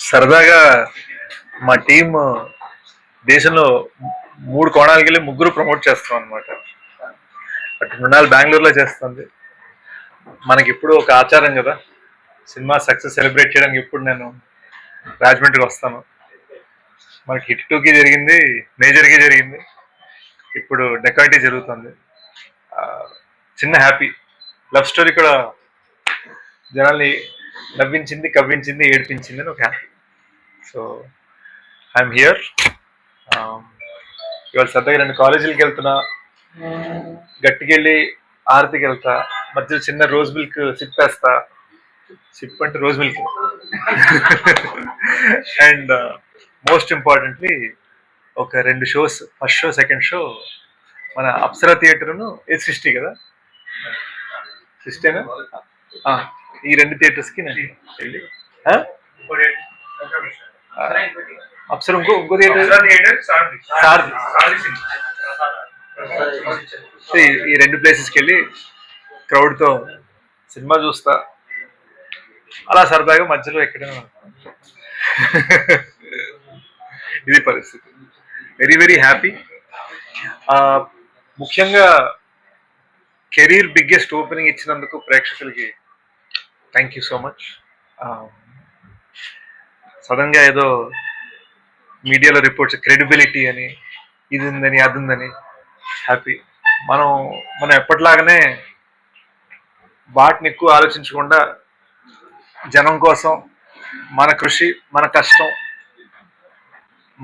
సరదాగా మా టీం దేశంలో 3 కోణాలకి వెళ్ళి 3 ప్రమోట్ చేస్తాం అనమాట. అటు మృణాల్ బెంగళూరులో చేస్తుంది. మనకి ఇప్పుడు ఒక ఆచారం కదా, సినిమా సక్సెస్ సెలబ్రేట్ చేయడానికి ఇప్పుడు నేను రాజమండ్రికి వస్తాను. మనకి హిట్ 2కి జరిగింది, మేజర్కి జరిగింది, ఇప్పుడు డెకాయిటీ జరుగుతుంది. చిన్న హ్యాపీ లవ్ స్టోరీ కూడా జనాల్ని నవ్వించింది, కవ్వించింది, ఏడిపించింది అని ఒక హ్యాపీ. So I'm here. ఇవాళ సరదాగా 2 కాలేజీలకి వెళ్తున్నా, గట్టికెళ్ళి ఆరతికి వెళ్తా, మధ్యలో చిన్న రోజ్ మిల్క్ సిప్ వేస్తా. సిప్ అంటే rose milk. And most importantly ఒక 2 shows, first show, second show మన అప్సరా థియేటర్ను A60 కదా, 60 ఈ 2 థియేటర్స్కి నేను వెళ్ళి అప్సరా ఇంకో థియేటర్ ఈ 2 ప్లేసెస్కి వెళ్ళి క్రౌడ్తో సినిమా చూస్తా. అలా సరదాగా మధ్యలో ఎక్కడైనా ఇది పరిస్థితి. Very very happy. ముఖ్యంగా కెరీర్ బిగ్గెస్ట్ ఓపెనింగ్ ఇచ్చినందుకు ప్రేక్షకులకి థ్యాంక్ యూ సో మచ్. సడన్గా ఏదో మీడియాలో రిపోర్ట్స్ క్రెడిబిలిటీ అని, ఇది ఉందని, అది ఉందని, హ్యాపీ. మనం ఎప్పటిలాగానే వాటిని ఎక్కువ ఆలోచించకుండా జనం కోసం మన కృషి, మన కష్టం,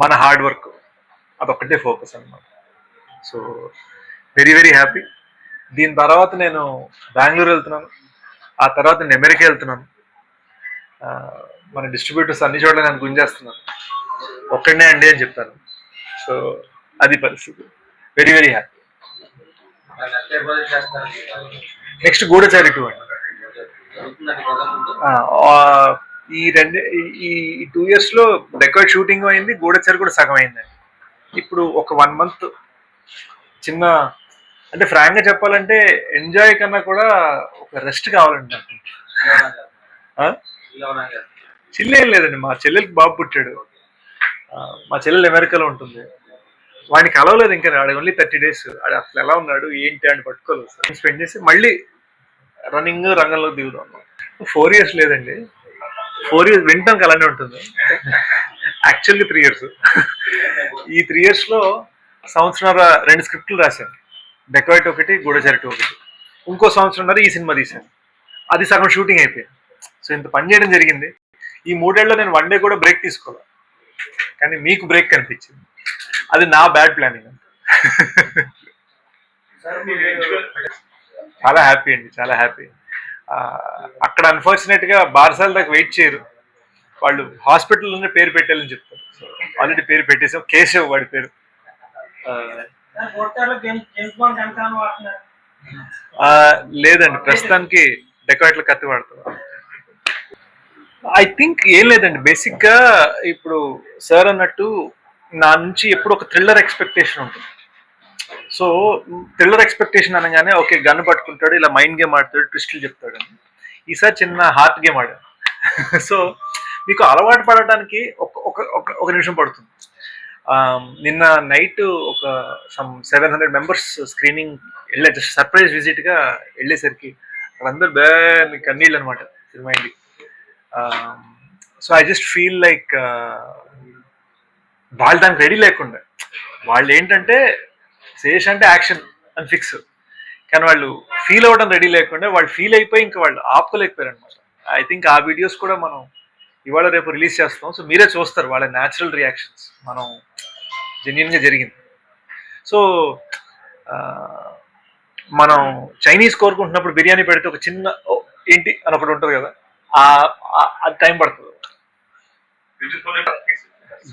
మన హార్డ్ వర్క్, అదొక్కటే ఫోకస్ అన్నమాట. So very very happy. దీని తర్వాత నేను బెంగళూరు వెళ్తున్నాను, ఆ తర్వాత నేను అమెరికా వెళ్తున్నాను. మన డిస్ట్రిబ్యూటర్స్ అన్ని చోట్ల నన్ను గుంజేస్తున్నాను, ఒక్కడనే అండి అని చెప్పాను. సో అది పరిస్థితి. Very very happy. నెక్స్ట్ గూఢచారి 2 అండి. ఈ 2 yearsలో డెకాయిట్ షూటింగ్ అయింది, గూఢచారి కూడా సగం అయిందండి. ఇప్పుడు ఒక 1 month చిన్న, అంటే ఫ్రాంక్గా చెప్పాలంటే ఎంజాయ్ కన్నా కూడా ఒక రెస్ట్ కావాలండి నాకు. చిల్లేం లేదండి, మా చెల్లెలకి బాబు పుట్టాడు. మా చెల్లెలు అమెరికాలో ఉంటుంది. వాడిని కలవలేదు ఇంకా, ఆడ ఓన్లీ 30 days. ఆడ అసలు ఎలా ఉన్నాడు ఏంటి అని పట్టుకోలేదు. స్పెండ్ చేసి మళ్ళీ రన్నింగ్ రంగంలో దిగుదాం. 4 years లేదండి, 4 years వింటానికి అలానే ఉంటుంది. యాక్చువల్గా 3 years. ఈ 3 yearsలో సంవత్సరాల 2 స్క్రిప్ట్లు రాశాను. డెకాయిట్ ఒకటి, గూఢచారి 2 ఒకటి. ఇంకో సంవత్సరంన్నర ఈ సినిమా తీశాను, అది సగం షూటింగ్ అయిపోయింది. సో ఇంత పని చేయడం జరిగింది. ఈ 3 ఏళ్లలో నేను 1 day కూడా బ్రేక్ తీసుకోవాలి, కానీ మీకు బ్రేక్ కనిపించింది. అది నా బ్యాడ్ ప్లానింగ్. చాలా హ్యాపీ అండి, చాలా హ్యాపీ. అక్కడ అన్ఫార్చునేట్గా బారసాల దాకా వెయిట్ చేయరు, వాళ్ళు హాస్పిటల్లోనే పేరు పెట్టాలని చెప్తారు. సో ఆల్రెడీ పేరు పెట్టేసాం, కేశవ్ వాడి పేరు. లేదండి, ప్రస్తుతానికి డెకాయిట్లో కత్తి వాడుతున్నారు. ఐ థింక్ ఏం లేదండి, బేసిక్గా ఇప్పుడు సార్ అన్నట్టు నా నుంచి ఎప్పుడు ఒక థ్రిల్లర్ ఎక్స్పెక్టేషన్ ఉంటుంది. సో థ్రిల్లర్ ఎక్స్పెక్టేషన్ అనగానే ఓకే గన్ పట్టుకుంటాడు, ఇలా మైండ్ గేమ్ ఆడతాడు, ట్విస్టులు చెప్తాడు అని. ఈసారి చిన్న హార్ట్ గేమ్ ఆడాను. సో మీకు అలవాటు పడటానికి ఒక నిమిషం పడుతుంది. నిన్న నైట్ ఒక 700 members స్క్రీనింగ్ వెళ్ళే, జస్ట్ సర్ప్రైజ్ విజిట్గా వెళ్ళేసరికి వాళ్ళందరూ మీకు కన్నీళ్ళు అనమాట సినిమా ఇంటికి. So I just feel like వాళ్ళు దానికి రెడీ లేకుండా, వాళ్ళు ఏంటంటే శేష్ అంటే యాక్షన్ అని ఫిక్స్, కానీ వాళ్ళు ఫీల్ అవ్వడం రెడీ లేకుండా, వాళ్ళు ఫీల్ అయిపోయి ఇంకా వాళ్ళు ఆపుకోలేకపోయారు అనమాట. ఐ థింక్ ఆ వీడియోస్ కూడా మనం ఇవాళ రేపు రిలీజ్ చేస్తాం. సో మీరే చూస్తారు వాళ్ళ న్యాచురల్ రియాక్షన్స్, మనం జెన్యున్గా జరిగింది. సో మనం చైనీస్ కోరుకుంటున్నప్పుడు బిర్యానీ పెడితే ఒక చిన్న ఏంటి అన్నప్పుడు ఉంటుంది కదా, అది టైం పడుతుంది.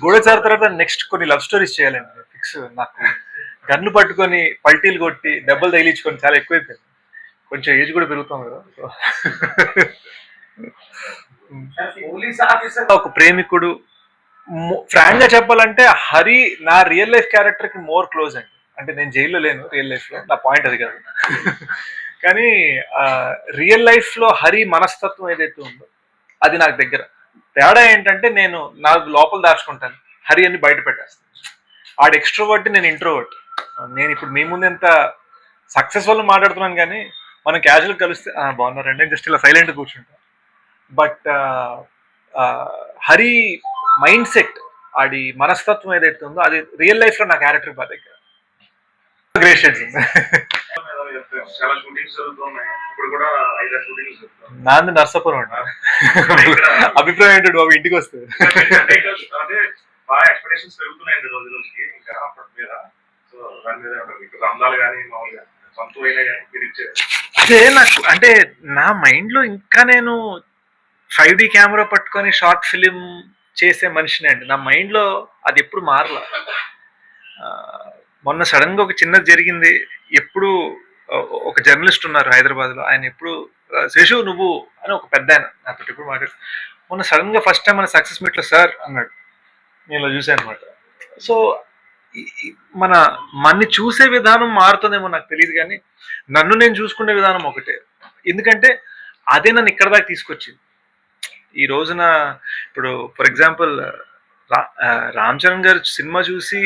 గూఢచారి తర్వాత నెక్స్ట్ కొన్ని లవ్ స్టోరీస్ చేయాలండి ఫిక్స్. నాకు గన్ను పట్టుకొని పల్టీలు కొట్టి దెబ్బలు తగిలించుకొని చాలా ఎక్కువైపోయింది, కొంచెం ఏజ్ కూడా పెరుగుతాం కదా. ఒక ప్రేమికుడు ఫ్రాంక్ గా చెప్పాలంటే హరి నా రియల్ లైఫ్ క్యారెక్టర్ కి మోర్ క్లోజ్ అండి. అంటే నేను జైల్లో లేను రియల్ లైఫ్ లో, నా పాయింట్ అది కాదు. కానీ రియల్ లైఫ్ లో హరి మనస్తత్వం ఏదైతే ఉందో అది నాకు దగ్గర. తేడా ఏంటంటే నేను నాకు లోపల దాచుకుంటాను, హరి అని బయట పెట్టేస్తాను. ఆడు ఎక్స్ట్రోవర్ట్, నేను ఇంట్రోవర్ట్. నేను ఇప్పుడు మీ ముందు ఎంత సక్సెస్ఫుల్ మాట్లాడుతున్నాను, కానీ మనం క్యాజువల్ కలిస్తే బాగున్నారండి జస్ట్ ఇలా సైలెంట్ కూర్చుంటాం. బట్ హరి మైండ్ సెట్, ఆడి మనస్తత్వం ఏదైతే ఉందో అది రియల్ లైఫ్ లో నా క్యారెక్టర్ బాగా దగ్గర. Great shades. నాంది నర్సాపురం అండి. అభిప్రాయం ఏంటంటే బాబు ఇంటికి వస్తే బాగా ఎక్స్పెక్టేషన్స్ పెరుగుతున్నాయండి రోజు రోజుకి. ఇంకా అప్పటి మీద సో దాని మీద రంజాలు కానీ మామూలుగా సొంతం అయినా కానీ మీరు ఇచ్చేది అదే నాకు. అంటే నా మైండ్ లో ఇంకా నేను 5D కెమెరా పట్టుకొని షార్ట్ ఫిలిం చేసే మనిషిని అండి. నా మైండ్ లో అది ఎప్పుడు మారలా. మొన్న సడన్ గా ఒక చిన్నది జరిగింది. ఎప్పుడు ఒక జర్నలిస్ట్ ఉన్నారు హైదరాబాద్ లో, ఆయన ఎప్పుడు శేషు నువ్వు అని ఒక పెద్ద ఆయన నాతో ఎప్పుడు మాట్లాడు. మొన్న సడన్ గా ఫస్ట్ టైం మన సక్సెస్ మీట్ లో సార్ అన్నాడు. నేను ఇలా చూసాను అనమాట. సో మన్ని చూసే విధానం మారుతుందేమో నాకు తెలియదు, కానీ నన్ను నేను చూసుకునే విధానం ఒకటే. ఎందుకంటే అదే నన్ను ఇక్కడ దాకా తీసుకొచ్చింది. ఈ రోజున ఇప్పుడు ఫర్ ఎగ్జాంపుల్ రామ్ చరణ్ గారు సినిమా చూసి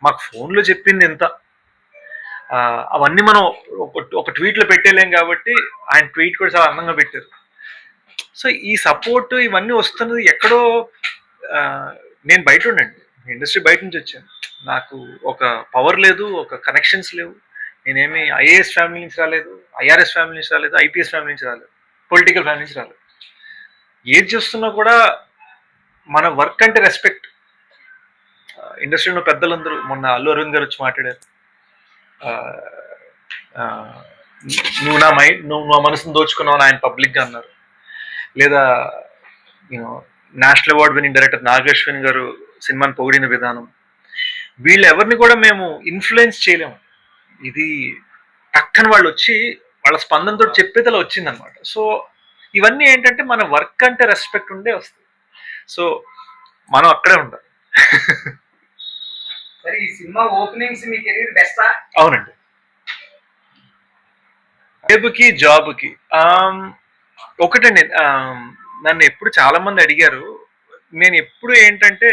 మాకు ఫోన్లో చెప్పింది ఎంత, అవన్నీ మనం ఒక ట్వీట్లో పెట్టేలేం కాబట్టి ఆయన ట్వీట్ కూడా చాలా అందంగా పెట్టారు. సో ఈ సపోర్ట్ ఇవన్నీ వస్తున్నది ఎక్కడో. నేను బయట ఉండండి, ఇండస్ట్రీ బయట నుంచి వచ్చాను. నాకు ఒక పవర్ లేదు, ఒక కనెక్షన్స్ లేవు. నేనేమి ఐఏఎస్ ఫ్యామిలీ నుంచి రాలేదు, ఐఆర్ఎస్ ఫ్యామిలీ నుంచి రాలేదు, ఐపీఎస్ ఫ్యామిలీ నుంచి రాలేదు, పొలిటికల్ ఫ్యామిలీ నుంచి రాలేదు. ఏది చేస్తున్నా కూడా మన వర్క్ అంటే రెస్పెక్ట్. ఇండస్ట్రీలో పెద్దలందరూ మొన్న అల్లు అరవింద్ గారు వచ్చి మాట్లాడారు, నువ్వు నా మనసును దోచుకున్నావు అని ఆయన పబ్లిక్గా అన్నారు. లేదా national award winning director Nag Ashwin గారు సినిమాని పొగిడిన విధానం, వీళ్ళు ఎవరిని కూడా మేము ఇన్ఫ్లుయెన్స్ చేయలేము. ఇది పక్కన వాళ్ళు వచ్చి వాళ్ళ స్పందనతో చెప్పేది అలా వచ్చిందనమాట. సో ఇవన్నీ ఏంటంటే మన వర్క్ అంటే రెస్పెక్ట్ ఉండే వస్తుంది. సో మనం అక్కడే ఉండాలి. ఈ సినిమా ఓపెనింగ్స్ మీ కెరీర్ బెస్టా? అవునండి. జాబ్కి జాబ్కి ఒకటండి. నన్ను ఎప్పుడు చాలా మంది అడిగారు. నేను ఎప్పుడు ఏంటంటే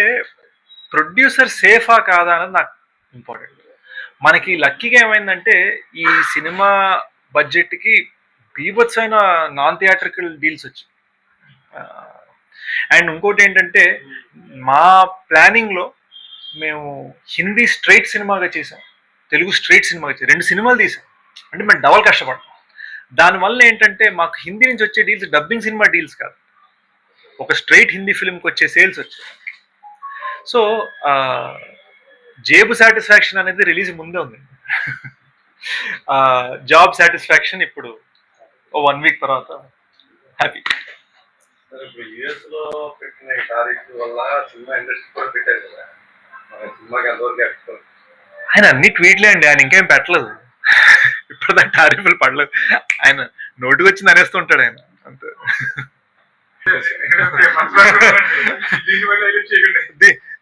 ప్రొడ్యూసర్ సేఫా కాదా అన్నది నాకు ఇంపార్టెంట్. మనకి లక్కీగా ఏమైందంటే ఈ సినిమా బడ్జెట్కి బీభత్సమైన నాన్ థియేట్రికల్ డీల్స్ వచ్చాయి. అండ్ ఇంకోటి ఏంటంటే మా ప్లానింగ్లో మేము హిందీ స్ట్రైట్ సినిమాగా చేసాం, తెలుగు స్ట్రైట్ సినిమాగా చేసాం, 2 సినిమాలు తీసాం. అంటే మేము డబల్ కష్టపడ్డాం. దానివల్ల ఏంటంటే మాకు హిందీ నుంచి వచ్చే డీల్స్ డబ్బింగ్ సినిమా డీల్స్ కాదు, ఒక స్ట్రైట్ హిందీ ఫిల్మ్కి వచ్చే సేల్స్ వచ్చాయి. సో జేబు సాటిస్ఫాక్షన్ అనేది రిలీజ్ ముందే ఉంది. జాబ్ సాటిస్ఫాక్షన్ ఇప్పుడు 1 వీక్ తర్వాత హ్యాపీ. ఇప్పుడు యుఎస్ లో పెట్టిన టారిఫ్ వల్ల సినిమా ఇండస్ట్రీ కూడా పెట్టారు కదా, సినిమాకి ఎంతవరకు ఆయన అన్ని ట్వీట్లే అండి, ఆయన ఇంకేం పెట్టలేదు. ఇప్పుడు దాని టారిఫ్లు పడలేదు. ఆయన నోటుకు వచ్చింది అనేస్తూ ఉంటాడు ఆయన అంతే.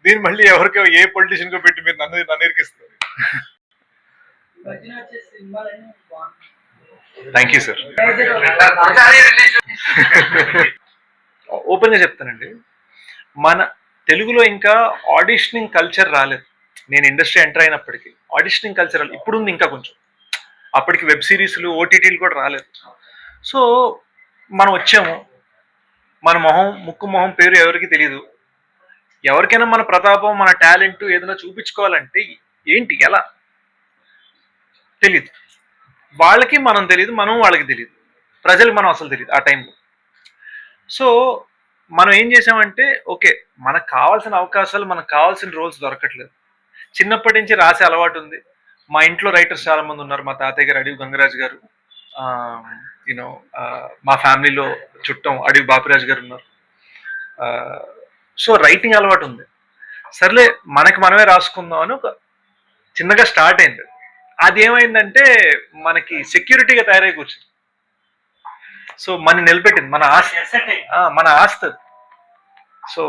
దీన్ని మళ్ళీ ఎవరికో ఏ పొలిటీషియన్ కో పెట్టి మీరు నన్ను ఇరికిస్తారు. Thank you sir. ఓపెన్ గా చెప్తానండి, మన తెలుగులో ఇంకా ఆడిషనింగ్ కల్చర్ రాలేదు. నేను ఇండస్ట్రీ ఎంటర్ అయినప్పటికీ ఆడిషనింగ్ కల్చర్ ఇప్పుడు ఉంది ఇంకా కొంచెం. అప్పటికి వెబ్ సిరీస్లు ఓటీటీలు కూడా రాలేదు. సో మనం వచ్చాము, మన ముక్కు మొహం పేరు ఎవరికి తెలియదు. ఎవరికైనా మన ప్రతాపం, మన టాలెంట్ ఏదైనా చూపించుకోవాలంటే ఏంటి ఎలా తెలియదు. వాళ్ళకి మనం తెలియదు, మనం వాళ్ళకి తెలియదు, ప్రజలకు మనం అసలు తెలియదు ఆ టైంలో. సో మనం ఏం చేసామంటే ఓకే, మనకు కావాల్సిన అవకాశాలు, మనకు కావాల్సిన రోల్స్ దొరకట్లేదు. చిన్నప్పటి నుంచి రాసే అలవాటు ఉంది. మా ఇంట్లో రైటర్స్ చాలా మంది ఉన్నారు. మా తాతయ్య గారు అడవి గంగరాజు గారు, మా ఫ్యామిలీలో చుట్టం అడవి బాపిరాజు గారు ఉన్నారు. సో రైటింగ్ అలవాటు ఉంది. సర్లే మనకి మనమే రాసుకుందాం అని ఒక చిన్నగా స్టార్ట్ అయింది. అది ఏమైందంటే మనకి సెక్యూరిటీగా తయారై కూర్చుంది. సో మన నిలబెట్టింది మన ఆస్తి. సో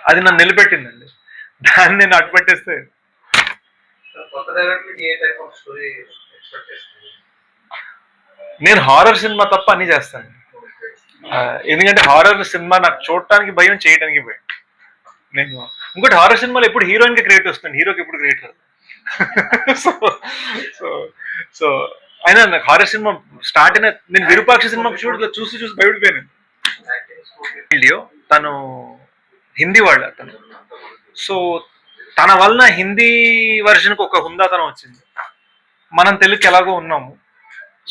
అది నన్ను నిలబెట్టిందండి. దాన్ని నేను అడ్డుపట్టేస్తే కొత్త డైరెక్టర్కి ఏ టైప్ ఆఫ్ స్టోరీ ఎక్స్పెక్ట్ చేస్తుంది? నేను హారర్ సినిమా తప్ప అన్ని చేస్తాను. ఎందుకంటే హారర్ సినిమా నాకు చూడటానికి భయం, చేయడానికి భయం. నేను ఇంకోటి హారర్ సినిమాలో ఎప్పుడు హీరోయిన్ కి క్రియేట్ వస్తుంది, హీరోకి ఎప్పుడు క్రియేట్ రాదు. సో సో సో అయినా నాకు హారర్ సినిమా స్టార్ట్ అయిన నేను విరూపాక్ష సినిమా చూసి భయపడిపోయాను. లియో తను హిందీ వాళ్ళ తను. సో తన వలన హిందీ వర్షన్కి ఒక హుందాతనం వచ్చింది. మనం తెలుగుకి ఎలాగో ఉన్నాము.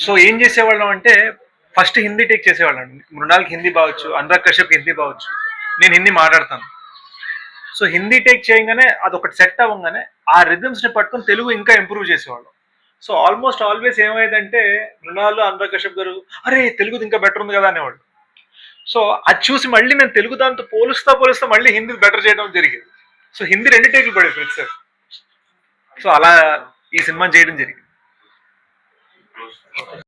సో ఏం చేసేవాళ్ళం అంటే ఫస్ట్ హిందీ టేక్ చేసేవాళ్ళం. మృణాల్కి హిందీ బావచ్చు, అనురాగ్ కశ్యప్కి హిందీ బావచ్చు, నేను హిందీ మాట్లాడతాను. సో హిందీ టేక్ చేయగానే అదొకటి సెట్ అవ్వగానే ఆ రిథమ్స్ని పట్టుకొని తెలుగు ఇంకా ఇంప్రూవ్ చేసేవాళ్ళం. సో ఆల్మోస్ట్ ఆల్వేస్ ఏమైందంటే మృణాల్, అనురాగ్ కశ్యప్ గారు అరే తెలుగుది ఇంకా బెటర్ ఉంది కదా అనేవాళ్ళు. సో అది చూసి మళ్ళీ నేను తెలుగు దాంతో పోలుస్తా మళ్ళీ హిందీ బెటర్ చేయడం జరిగింది. సో హిందీ 2 టేకులు పడేది ప్రతిసారి. సో అలా ఈ సినిమా చేయడం జరిగింది.